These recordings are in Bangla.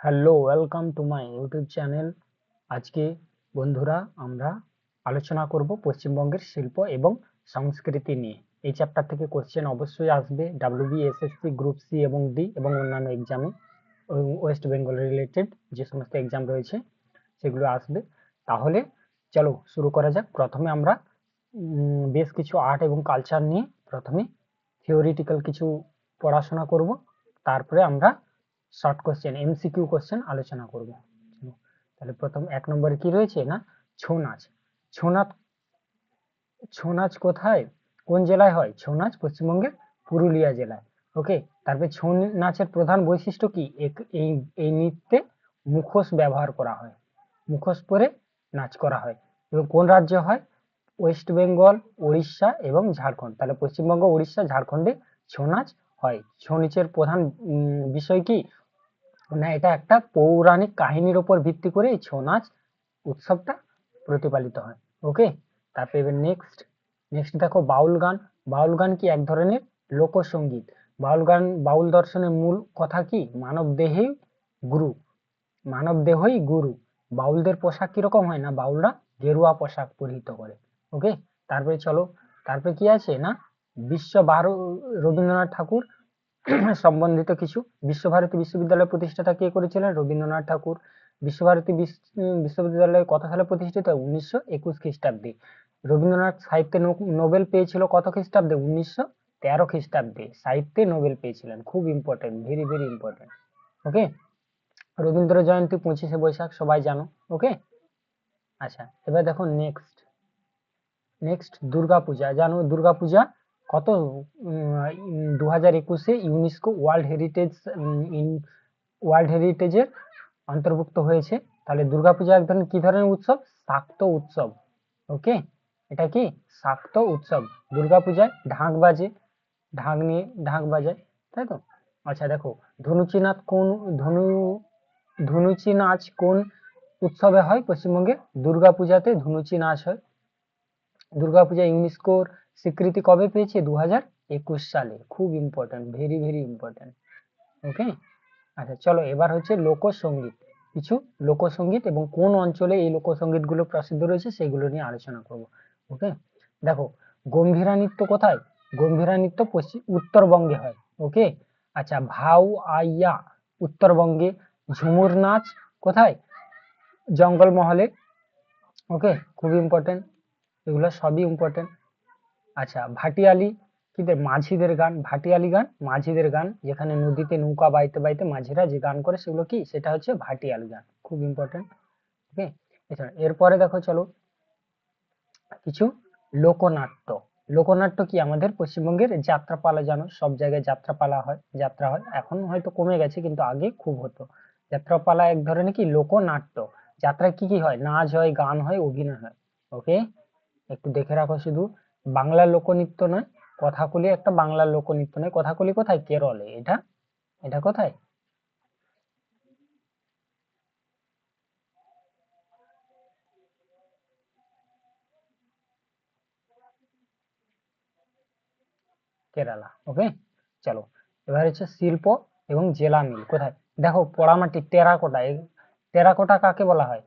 Hello, welcome to my YouTube channel. আজকে বন্ধুরা আমরা আলোচনা করব পশ্চিমবঙ্গের শিল্প এবং সংস্কৃতি নিয়ে। এই চ্যাপ্টার থেকে কোশ্চেন অবশ্যই আসবে ডাব্লিউবি, এসএসসি, গ্রুপ সি এবং ডি এবং অন্যান্য এক্সামে ওয়েস্ট বেঙ্গল রিলেটেড যে সমস্ত এক্সাম রয়েছে সেগুলো আসবে। তাহলে চলো শুরু করা যাক। প্রথমে আমরা বেশ কিছু আর্ট এবং কালচার নিয়ে প্রথমে থিওরিটিক্যাল কিছু পড়াশোনা করব, তারপরে আমরা শর্ট কোশ্চেন এমসিকিউ কোশ্চেন আলোচনা করব। তাহলে প্রথম এক নম্বরে কি রয়েছে না, ছৌ নাচ। ছৌ নাচ ছৌ নাচ কোথায়, কোন জেলায় হয়? ছৌ নাচ পশ্চিমবঙ্গের পুরুলিয়া জেলায়। ওকে, তারপরে ছৌ নাচের প্রধান বৈশিষ্ট্য কি? এই এই নৃত্যে মুখোশ ব্যবহার করা হয়, মুখোশ পরে নাচ করা হয়। এবং কোন রাজ্যে হয়? ওয়েস্ট বেঙ্গল, উড়িষ্যা এবং ঝাড়খণ্ড। তাহলে পশ্চিমবঙ্গ, উড়িষ্যা, ঝাড়খণ্ডে ছৌ নাচ হয়। ছৌ নাচের প্রধান বিষয় কি না, এটা একটা পৌরাণিক কাহিনীর উপর ভিত্তি করে এই ছৌ নাচ উৎসবটা প্রতিপালিত হয়। ওকে, তারপরে এবার নেক্সট নেক্সট দেখো বাউল গান। বাউল গান কি? এক ধরনের লোকসঙ্গীত। বাউল গান, বাউল দর্শনের মূল কথা কি? মানব দেহেই গুরু, মানব দেহই গুরু। বাউলদের পোশাক কিরকম হয় না, বাউলরা গেরুয়া পোশাক পরিহিত করে। ওকে, তারপরে চলো, তারপরে কি আছে না, রবীন্দ্রনাথ ঠাকুর সম্বন্ধিত কিছু। বিশ্বভারতী বিশ্ববিদ্যালয় প্রতিষ্ঠাতা কে করেছিলেন? রবীন্দ্রনাথ ঠাকুর। বিশ্বভারতী বিশ্ববিদ্যালয় কত সালে প্রতিষ্ঠিত? 1921 খ্রিস্টাব্দে। রবীন্দ্রনাথ সাহিত্যে নোবেল পেয়েছিল কত খ্রিস্টাব্দে? 1913 খ্রিস্টাব্দে সাহিত্যে নোবেল পেয়েছিলেন। খুব ইম্পর্টেন্ট, ভেরি ভেরি ইম্পর্টেন্ট। ওকে, রবীন্দ্র জয়ন্তী 25শে বৈশাখ, সবাই জানো। ওকে, আচ্ছা এবার দেখো নেক্সট নেক্সট দুর্গাপূজা। জানো দুর্গাপূজা কত 2021-এ ইউনেস্কো ওয়ার্ল্ড হেরিটেজের অন্তর্ভুক্ত হয়েছে। তাহলে দুর্গাপূজা এক ধরনের কি ধরনের উৎসব? শাক্ত উৎসব। ওকে, এটা কি? শাক্ত উৎসব। দুর্গাপূজায় ঢাক বাজে, ঢাক নিয়ে ঢাক বাজায়, তাই তো? আচ্ছা দেখো, ধনুচি নাচ কোন ধনু ধনুচি নাচ কোন উৎসবে হয়? পশ্চিমবঙ্গে দুর্গাপূজাতে ধনুচি নাচ হয়। দুর্গাপূজা ইউনেস্কোর স্বীকৃতি কবে পেয়েছে? 2021 সালে। খুব ইম্পর্টেন্ট, ভেরি ভেরি ইম্পর্টেন্ট। ওকে, আচ্ছা চলো এবার হচ্ছে লোকসঙ্গীত। কিছু লোকসঙ্গীত এবং কোন অঞ্চলে এই লোকসঙ্গীত গুলো প্রসিদ্ধ রয়েছে সেগুলো নিয়ে আলোচনা করব। ওকে, দেখো গম্ভীরা নৃত্য কোথায়? গম্ভীরা নৃত্য উত্তরবঙ্গে হয়। ওকে, আচ্ছা ভাউ আইয়া উত্তরবঙ্গে। ঝুমুর নাচ কোথায়? জঙ্গলমহলে। ওকে, খুব ইম্পর্টেন্ট, এগুলো সবই ইম্পর্টেন্ট। আচ্ছা ভাটিয়ালি কি? মাঝিদের গান। ভাটিয়ালি গান মাঝিদের গান, যেখানে নদীতে নৌকা বাইতে বাইতে মাঝিরা যে গান করে সেগুলো কি? সেটা হচ্ছে ভাটিয়ালি গান। খুব ইম্পর্টেন্ট। ওকে, এছাড়া এরপরে দেখো চলো কিছু লোকনাট্য। লোকনাট্য কি? আমাদের পশ্চিমবঙ্গের যাত্রাপালা। জানো সব জায়গায় যাত্রাপালা হয়, যাত্রা হয়। এখন হয়তো কমে গেছে, কিন্তু আগে খুব হতো। যাত্রাপালা এক ধরনের কি লোকনাট্য। যাত্রায় কি কি হয়? নাচ হয়, গান হয়, অভিনয় হয়। ওকে, একটু দেখে রাখো শুধু। বাংলার লোকনৃত্য নয়, কথাকলি একটা বাংলার লোকনৃত্য নয়। কথাকলি কোথায়? কেরলে। এটা এটা কোথায়? কেরালা। ওকে, চলো এবার হচ্ছে শিল্প এবং জেলা মিল কোথায়? দেখো পোড়ামাটি, টেরাকোটা। টেরাকোটা কাকে বলা হয়?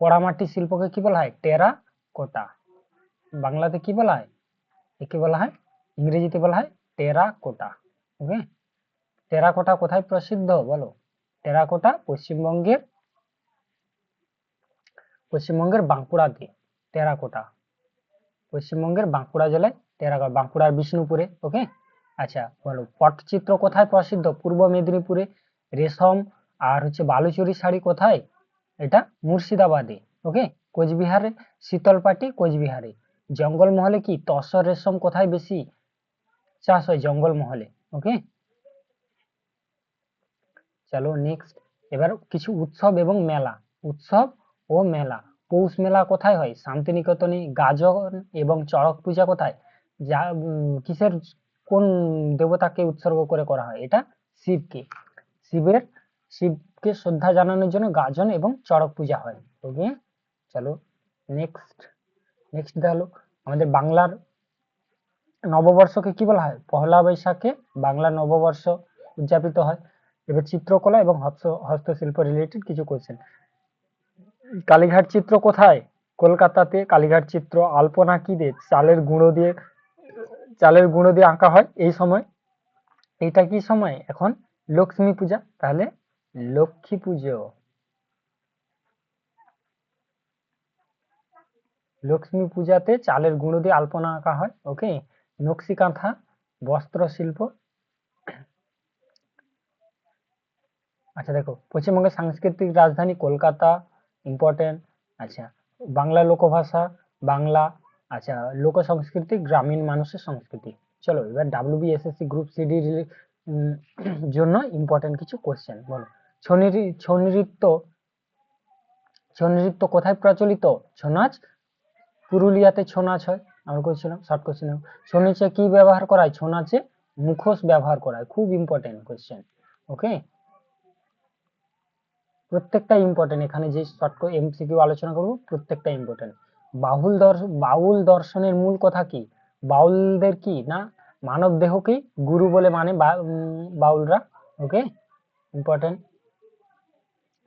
পোড়ামাটি শিল্পকে কি বলা হয়? টেরাকোটা। বাংলাতে কি বলা হয়? একে বলা হয়, ইংরেজিতে বলা হয় টেরাকোটা। ওকে, টেরাকোটা কোথায় প্রসিদ্ধ বলো? টেরাকোটা পশ্চিমবঙ্গের বাঁকুড়াতে। টেরাকোটা পশ্চিমবঙ্গের বাঁকুড়া জেলায় টেরাকোটা, বাঁকুড়ার বিষ্ণুপুরে। ওকে, আচ্ছা বলো পটচিত্র কোথায় প্রসিদ্ধ? পূর্ব মেদিনীপুরে। রেশম আর হচ্ছে বালুচরী শাড়ি কোথায়? এটা মুর্শিদাবাদে। ওকে, কোচবিহারে। শীতলপাটি কোচবিহারে। জঙ্গলমহলে কি? তসর রেশম কোথায় বেশি চাষ হয়? জঙ্গলমহলে। ওকে, চলো নেক্সট। এবার কিছু উৎসব এবং মেলা। উৎসব ও মেলা। পৌষ মেলা কোথায় হয়? শান্তিনিকেতনে। গাজন এবং চড়ক পূজা কোথায়? যা কিসের, কোন দেবতাকে উৎসর্গ করে করা হয়? এটা শিবকে। শিবের শিবকে শ্রদ্ধা জানানোর জন্য গাজন এবং চড়ক পূজা হয়। ওকে, চলো নেক্সট নেক্সট দেখো, আমাদের বাংলার নববর্ষকে কি বলা হয়? পহেলা বৈশাখে বাংলা নববর্ষ উদযাপিত হয়। এবার চিত্রকলা এবং হস্তশিল্প রিলেটেড কিছু কোশ্চেন। কালীঘাট চিত্র কোথায়? কলকাতাতে। কালীঘাট চিত্র আলপনা কি দিয়ে? চালের গুঁড়ো দিয়ে আঁকা হয় এই সময়। এটা কি সময়? এখন লক্ষ্মী পূজা, তাহলে লক্ষ্মী পুজো। লক্ষ্মী পূজাতে চালের গুঁড়ো দিয়ে আলপনা আঁকা হয়। ওকে। নকশি কাঁথা বস্ত্র শিল্প। আচ্ছা দেখো, পশ্চিমবঙ্গের সাংস্কৃতিক রাজধানী কলকাতা, ইম্পর্টেন্ট। আচ্ছা, বাংলা লোকভাষা বাংলা। আচ্ছা, লোক সংস্কৃতি গ্রামীণ মানুষের সংস্কৃতি। চলো এবার WBSSC গ্রুপ সিডি জন্য ইম্পর্টেন্ট কিছু কোশ্চেন বলো। ছৌ নৃত্য কোথায় প্রচলিত? ছৌ নাচ পুরুলিয়াতে ছৌ নাচ হয়, আমরা করেছিলাম শর্ট কোশ্চেন। ছৌ নাচে কি ব্যবহার করা হয়? ছৌ নাচে মুখোশ ব্যবহার করা হয়, খুব ইম্পর্টেন্ট কোশ্চেন। ওকে, প্রত্যেকটা ইম্পর্টেন্ট, এখানে যে শর্ট MCQ আলোচনা করব প্রত্যেকটা ইম্পর্টেন্ট। বাউল দর্শনের মূল কথা কি? বাউলদের কি না মানব দেহকে গুরু বলে মানে বাউলরা। ওকে, ইম্পর্টেন্ট।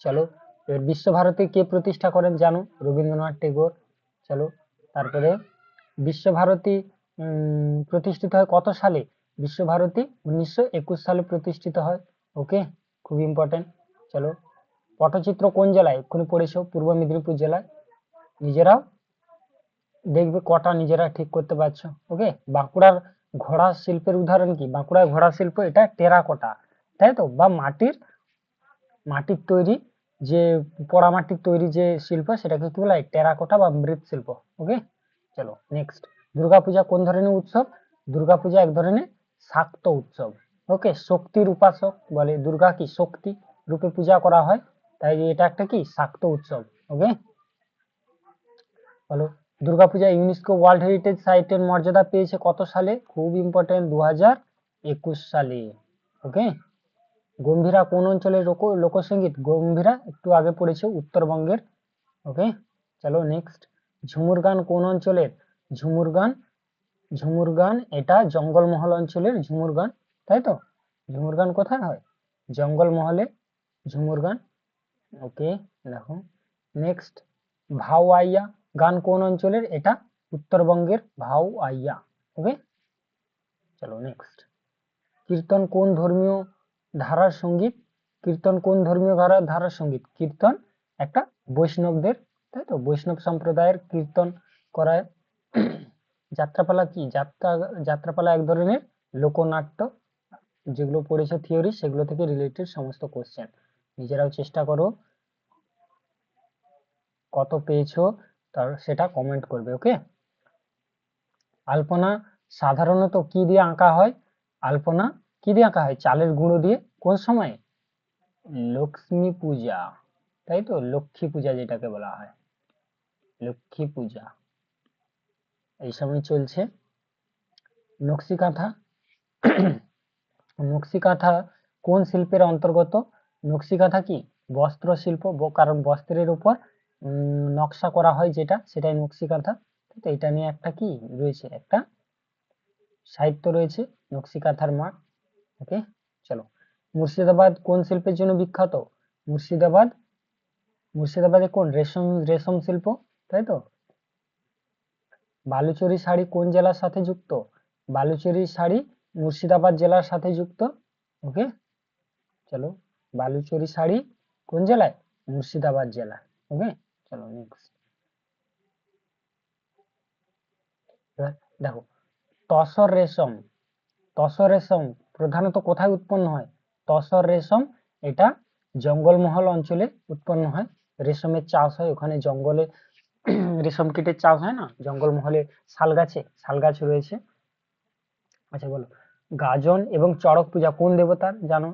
চলো, এবার বিশ্বভারতী কে প্রতিষ্ঠা করেন জানো? রবীন্দ্রনাথ টেগোর। চলো, তারপরে বিশ্বভারতী প্রতিষ্ঠিত হয় কত সালে? বিশ্বভারতী 1921 সালে প্রতিষ্ঠিত হয়। ওকে, খুব ইম্পর্টেন্ট। চলো, পটচিত্র কোন জেলায়? এক্ষুনি পড়েছো, পূর্ব মেদিনীপুর জেলায়। নিজেরাও দেখবে কটা নিজেরা ঠিক করতে পারছো। ওকে, বাঁকুড়ার ঘোড়া শিল্পের উদাহরণ কি? বাঁকুড়ার ঘোড়া শিল্প, এটা টেরাকোটা, তাই তো, বা মাটির তৈরি যে পোড়ামাটির তৈরি যে শিল্প, সেটাকে কি বলা হয়? টেরাকোটা বা মৃৎশিল্প। ওকে, চলো নেক্সট। দুর্গাপূজা কোন ধরনের উৎসব? দুর্গাপূজা এক ধরনের শাক্ত উৎসব। ওকে, শক্তির উপাসক বলে, দুর্গা কি শক্তি রূপে পূজা করা হয়, তাই এটা একটা কি শাক্ত উৎসব। ওকে, বলো, দুর্গাপূজা ইউনেস্কো ওয়ার্ল্ড হেরিটেজ সাইটের মর্যাদা পেয়েছে কত সালে? খুব ইম্পর্টেন্ট, 2021 সালে। ওকে, গম্ভীরা কোন অঞ্চলের লোকসঙ্গীত? গম্ভীরা একটু আগে পড়েছে, উত্তরবঙ্গের। ওকে, চলো নেক্সট। ঝুমুর গান কোন অঞ্চলের? ঝুমুর গান এটা জঙ্গলমহল অঞ্চলের ঝুমুর গান, তাই তো। ঝুমুর গান কোথায় হয়? জঙ্গলমহলে ঝুমুর গান। ওকে, দেখো নেক্সট। ভাওয়াইয়া গান কোন অঞ্চলের? এটা উত্তরবঙ্গের ভাওয়াইয়া। ওকে, চলো নেক্সট। কীর্তন কোন ধর্মীয় ধারার সঙ্গীত? কীর্তন কোন ধর্মীয় ধারার সঙ্গীত? কীর্তন একটা বৈষ্ণবদের, তাই তো, বৈষ্ণব সম্প্রদায়ের কীর্তন করায়। যাত্রাপালা কি? যাত্রাপালা এক ধরনের লোকনাট্য। যেগুলো পড়েছো থিওরি, সেগুলো থেকে রিলেটেড সমস্ত কোশ্চেন। নিজেরাও চেষ্টা করো, কত পেয়েছো তার সেটা কমেন্ট করবে। ওকে, আলপনা সাধারণত কি দিয়ে আঁকা হয়? আলপনা কি দিয়ে আঁকা হয়? চালের গুঁড়ো দিয়ে। কোন সময়? লক্ষ্মী পূজা, তাই তো, লক্ষ্মী পূজা যেটাকে বলা হয়, লক্ষ্মী পূজা এই সময় চলছে। নকশি কাঁথা নকশি কাঁথা কোন শিল্পের অন্তর্গত? নকশি কাঁথা কি বস্ত্র শিল্প, কারণ বস্ত্রের উপর নকশা করা হয় যেটা, সেটাই নকশি কাঁথা। তো এটা নিয়ে একটা কি রয়েছে, একটা সাহিত্য রয়েছে, নকশি কাঁথার মাঠ। ওকে, চলো। মুর্শিদাবাদ কোন শিল্পের জন্য বিখ্যাত? মুর্শিদাবাদে কোন? রেশম শিল্প, তাই তো। বালুচরী শাড়ি কোন জেলার সাথে যুক্ত? বালুচরী শাড়ি মুর্শিদাবাদ জেলার সাথে যুক্ত। ওকে, চলো, বালুচরী শাড়ি কোন জেলায়? মুর্শিদাবাদ জেলা। ওকে, চলো নেক্সট। দেখো, তসর রেশম প্রধানত কোথায় উৎপন্ন হয়? তসর রেশম এটা জঙ্গলমহল অঞ্চলে উৎপন্ন হয়। রেশমের চাষ হয় ওখানে, জঙ্গলে রেশম কীটের চাষ হয় না, জঙ্গলমহলে শাল গাছ রয়েছে। আচ্ছা বলো, গাজন এবং চড়ক পূজা কোন দেবতার জানো?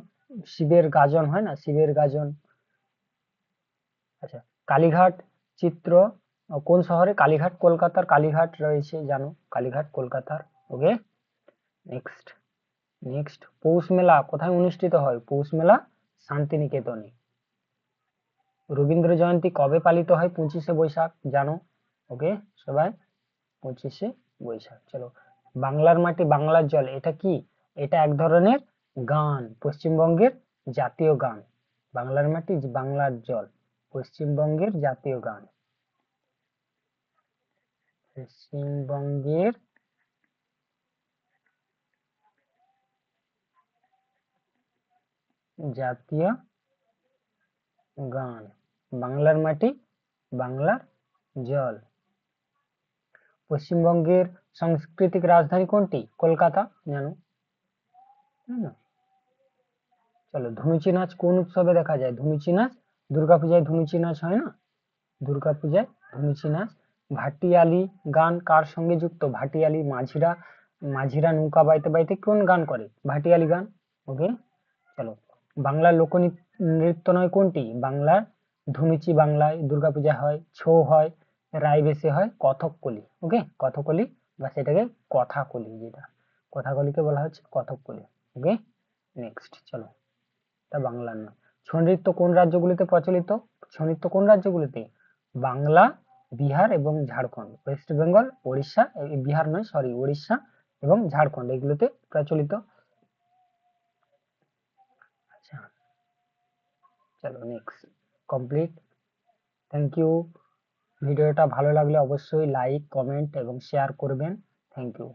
শিবের গাজন হয় না, শিবের গাজন। আচ্ছা, কালীঘাট চিত্র কোন শহরে? কালীঘাট কলকাতার, কালীঘাট রয়েছে জানো, কালীঘাট কলকাতার। ওকে, নেক্সট। পৌষ মেলা কোথায় অনুষ্ঠিত হয়? পৌষ মেলা শান্তিনিকেতনে। রবীন্দ্র জয়ন্তী কবে পালিত হয়? 25শে বৈশাখ, জানো। ওকে, সবাই 25শে বৈশাখ। চলো, বাংলার মাটি বাংলার জল এটা কি? এটা এক ধরনের গান, পশ্চিমবঙ্গের জাতীয় গান, বাংলার মাটি বাংলার জল, পশ্চিমবঙ্গের জাতীয় গান, পশ্চিমবঙ্গের জাতীয় গান, বাংলার মাটি বাংলার জল। পশ্চিমবঙ্গের সাংস্কৃতিক রাজধানী কোনটি? কলকাতা, জানো। চলো, ধুনুচি নাচ কোন উৎসবে দেখা যায়? ধুনুচি নাচ দুর্গাপূজায় ধুনুচি নাচ হয় না? দুর্গাপূজায় ধুনুচি নাচ। ভাটিয়ালি গান কার সঙ্গে যুক্ত? ভাটিয়ালি মাঝিরা নৌকা বাইতে বাইতে কোন গান করে? ভাটিয়ালি গান। ওকে, চলো, বাংলার লোকনৃত্য নয় কোনটি? বাংলার ধুনুচি বাংলায় দুর্গাপূজা হয়, ছৌ হয়, রায়বেশে হয়, কথককলি। ওকে, কথকলি বা সেটাকে কথাকলি, যেটা কথাকলিকে বলা হচ্ছে কথককলি। ওকে, নেক্সট, চলো, এটা বাংলার না। ছৌ নৃত্য কোন রাজ্যগুলিতে প্রচলিত? ছৌ নৃত্য কোন রাজ্যগুলিতে? বাংলা, বিহার এবং ঝাড়খণ্ড। ওয়েস্ট বেঙ্গল, ওড়িশা, বিহার নয়, সরি, ওড়িশা এবং ঝাড়খণ্ড এগুলোতে প্রচলিত। আচ্ছা, চলো নেক্সট, কমপ্লিট। Thank you. ভিডিওটা ভালো লাগলে অবশ্যই লাইক, কমেন্ট এবং শেয়ার করবেন। Thank you.